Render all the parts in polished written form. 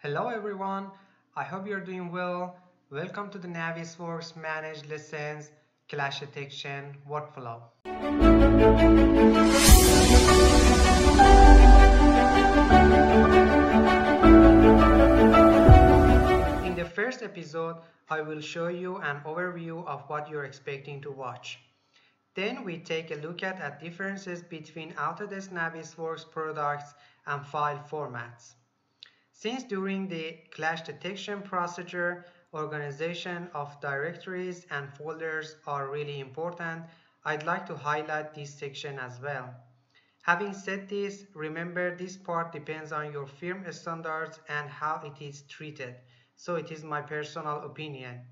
Hello everyone, I hope you're doing well. Welcome to the Navisworks Managed Lessons Clash Detection Workflow. In the first episode, I will show you an overview of what you're expecting to watch. Then we take a look at differences between Autodesk Navisworks products and file formats. Since during the clash detection procedure, organization of directories and folders are really important, I'd like to highlight this section as well. Having said this, remember this part depends on your firm standards and how it is treated, so it is my personal opinion.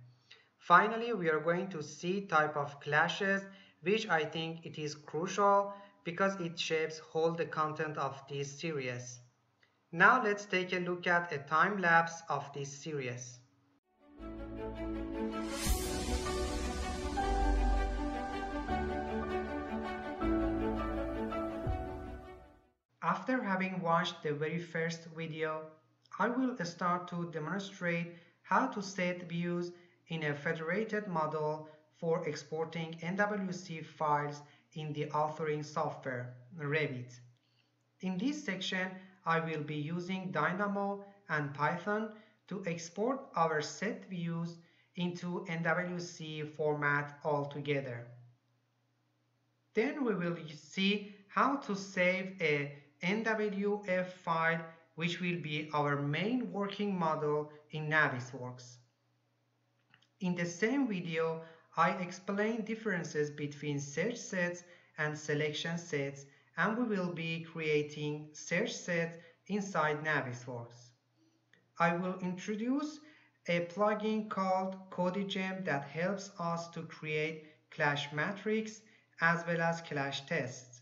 Finally, we are going to see type of clashes, which I think it is crucial because it shapes whole the content of this series. Now let's take a look at a time lapse of this series. After having watched the very first video, I will start to demonstrate how to set views in a federated model for exporting NWC files in the authoring software, Revit. In this section, I will be using Dynamo and Python to export our set views into NWC format altogether. Then we will see how to save a NWF file, which will be our main working model in Navisworks. In the same video, I explain differences between search sets and selection sets, and we will be creating search sets inside Navisworks. I will introduce a plugin called CodeGem that helps us to create clash matrix as well as clash tests.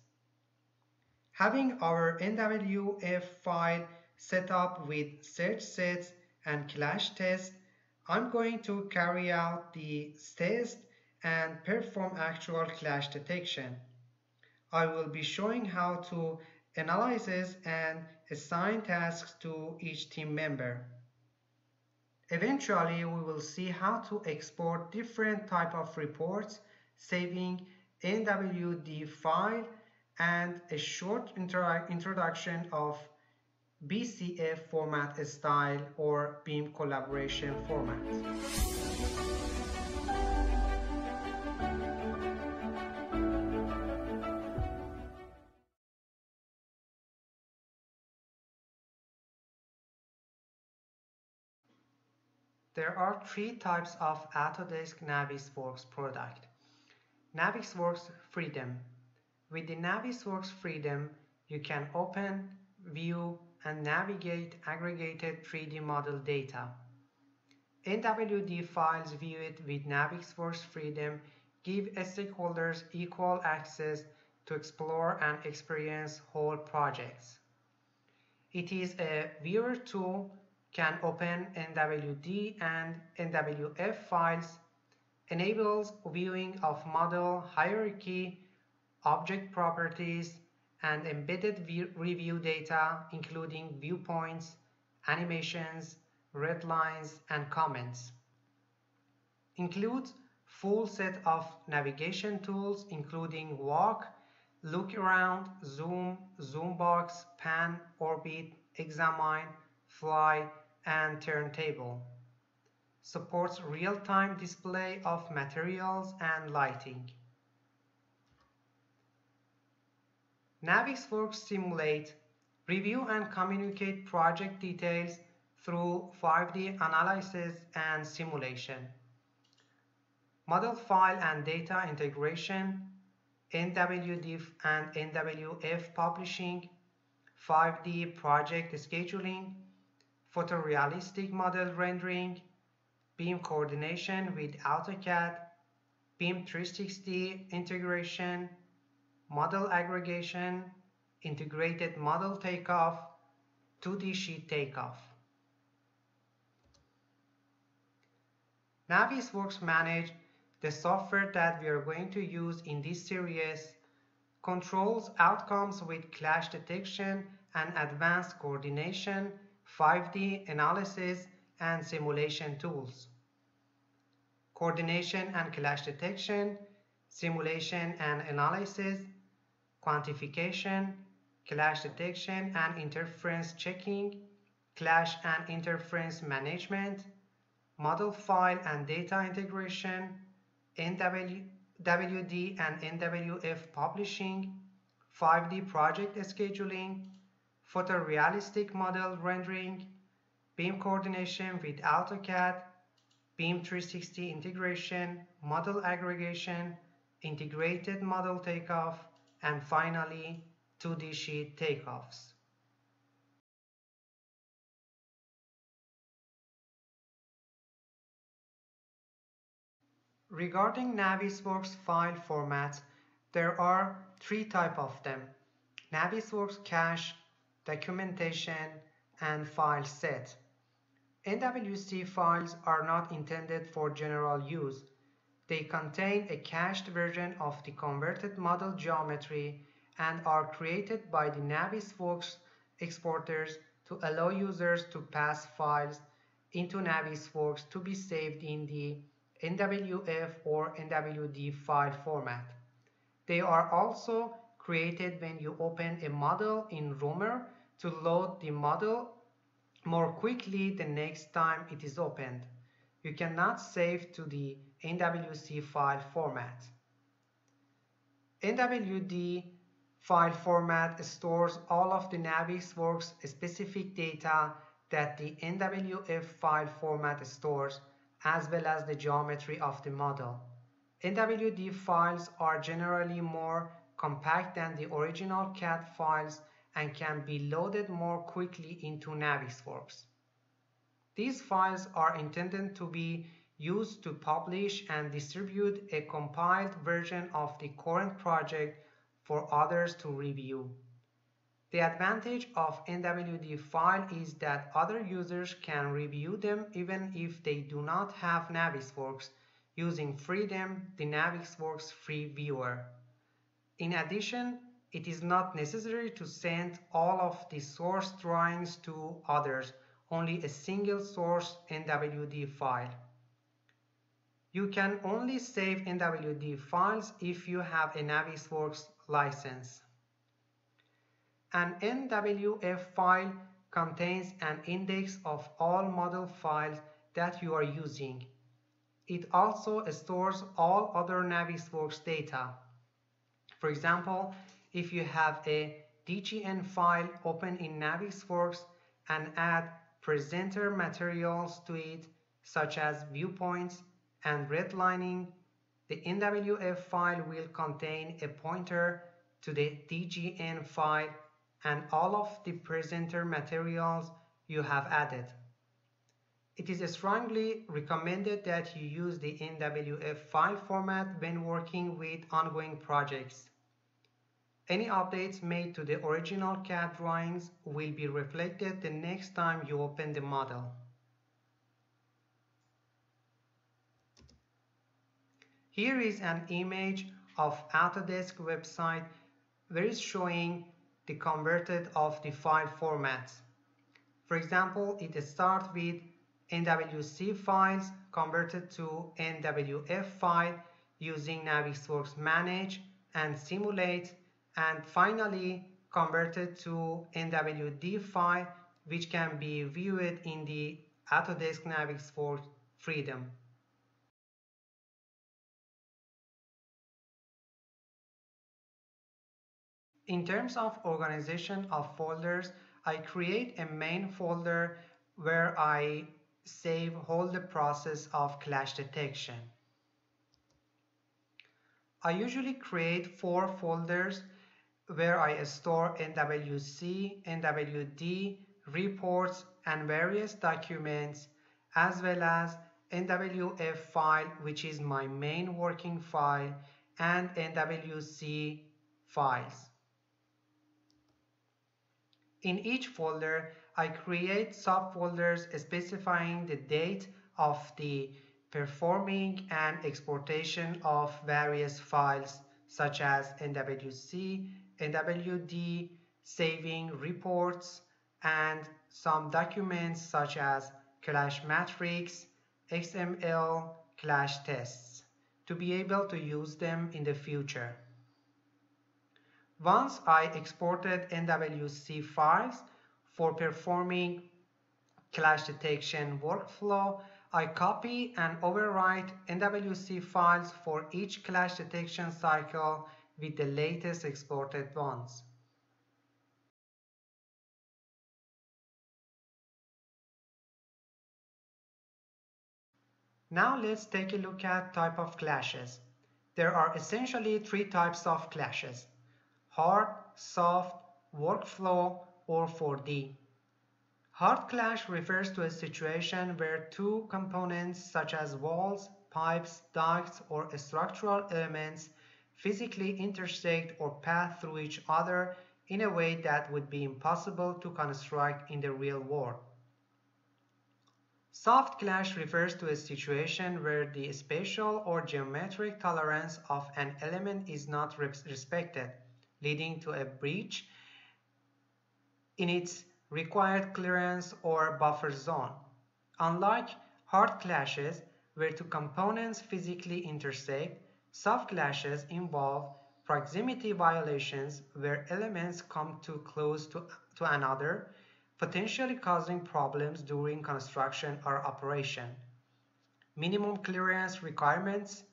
Having our NWF file set up with search sets and clash tests, I'm going to carry out the test and perform actual clash detection. I will be showing how to analyze and assign tasks to each team member. Eventually, we will see how to export different type of reports, saving NWD file and a short introduction of BCF format style or beam collaboration format. There are three types of Autodesk Navisworks product. Navisworks Freedom. With the Navisworks Freedom, you can open, view, and navigate aggregated 3D model data. NWD files viewed with Navisworks Freedom give stakeholders equal access to explore and experience whole projects. It is a viewer tool, can open NWD and NWF files, enables viewing of model hierarchy, object properties, and embedded review data including viewpoints, animations, red lines, and comments. Includes full set of navigation tools including walk, look around, zoom, zoom box, pan, orbit, examine, fly, and turntable. Supports real-time display of materials and lighting. Navisworks Simulate review and communicate project details through 5D analysis and simulation. Model file and data integration, NWD and NWF publishing, 5D project scheduling, photorealistic model rendering, beam coordination with AutoCAD, BIM 360 integration, model aggregation, integrated model takeoff, 2D sheet takeoff. Navisworks Manage, the software that we are going to use in this series, controls outcomes with clash detection and advanced coordination 5D analysis and simulation tools, coordination and clash detection, simulation and analysis, quantification, clash detection and interference checking, clash and interference management, model file and data integration, NWD and NWF publishing, 5D project scheduling, photorealistic model rendering, beam coordination with AutoCAD, Beam 360 integration, model aggregation, integrated model takeoff, and finally 2D sheet takeoffs. Regarding Navisworks file formats, there are three types of them: Navisworks cache, documentation, and file set. NWC files are not intended for general use. They contain a cached version of the converted model geometry and are created by the Navisworks exporters to allow users to pass files into Navisworks to be saved in the NWF or NWD file format. They are also created when you open a model in Romer to load the model more quickly the next time it is opened. You cannot save to the NWC file format. NWD file format stores all of the Navisworks specific data that the NWF file format stores, as well as the geometry of the model. NWD files are generally more compact than the original CAD files and can be loaded more quickly into Navisworks. These files are intended to be used to publish and distribute a compiled version of the current project for others to review. The advantage of NWD file is that other users can review them even if they do not have Navisworks using Freedom, the Navisworks free viewer. In addition, it is not necessary to send all of the source drawings to others, only a single source NWD file. You can only save NWD files if you have a Navisworks license. An NWF file contains an index of all model files that you are using. It also stores all other Navisworks data. For example, if you have a DGN file open in Navisworks and add presenter materials to it, such as viewpoints and redlining, the NWF file will contain a pointer to the DGN file and all of the presenter materials you have added. It is strongly recommended that you use the NWF file format when working with ongoing projects. Any updates made to the original CAD drawings will be reflected the next time you open the model. Here is an image of Autodesk website where it's showing the converted of the file formats. For example, it starts with NWC files converted to NWF file using Navisworks Manage and Simulate, and finally converted to NWD file, which can be viewed in the Autodesk Navisworks Freedom. In terms of organization of folders, I create a main folder where I save all the process of clash detection. I usually create 4 folders where I store NWC, NWD, reports, and various documents, as well as NWF file, which is my main working file, and NWC files. In each folder, I create subfolders specifying the date of the performing and exportation of various files such as NWC, NWD, saving reports, and some documents such as clash matrix, XML, clash tests to be able to use them in the future. Once I exported NWC files for performing clash detection workflow, I copy and overwrite NWC files for each clash detection cycle with the latest exported ones. Now let's take a look at type of clashes. There are essentially three types of clashes: hard, soft, workflow, or 4D. Hard clash refers to a situation where two components such as walls, pipes, ducts, or structural elements physically intersect or pass through each other in a way that would be impossible to construct in the real world. Soft clash refers to a situation where the spatial or geometric tolerance of an element is not respected, leading to a breach in its required clearance or buffer zone. Unlike hard clashes, where two components physically intersect, soft clashes involve proximity violations where elements come too close to another, potentially causing problems during construction or operation. Minimum clearance requirements,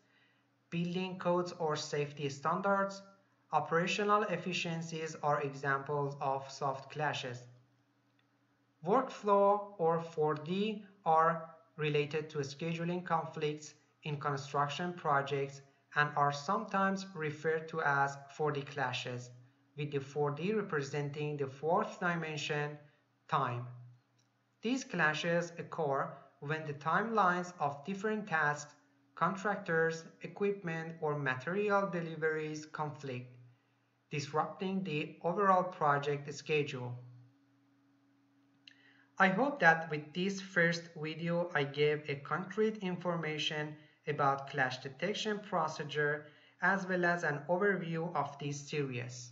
building codes or safety standards, operational efficiencies are examples of soft clashes. Workflow or 4D are related to scheduling conflicts in construction projects and are sometimes referred to as 4D clashes, with the 4D representing the fourth dimension, time. These clashes occur when the timelines of different tasks, contractors, equipment, or material deliveries conflict, disrupting the overall project schedule. I hope that with this first video I gave a concrete information about clash detection procedure as well as an overview of this series.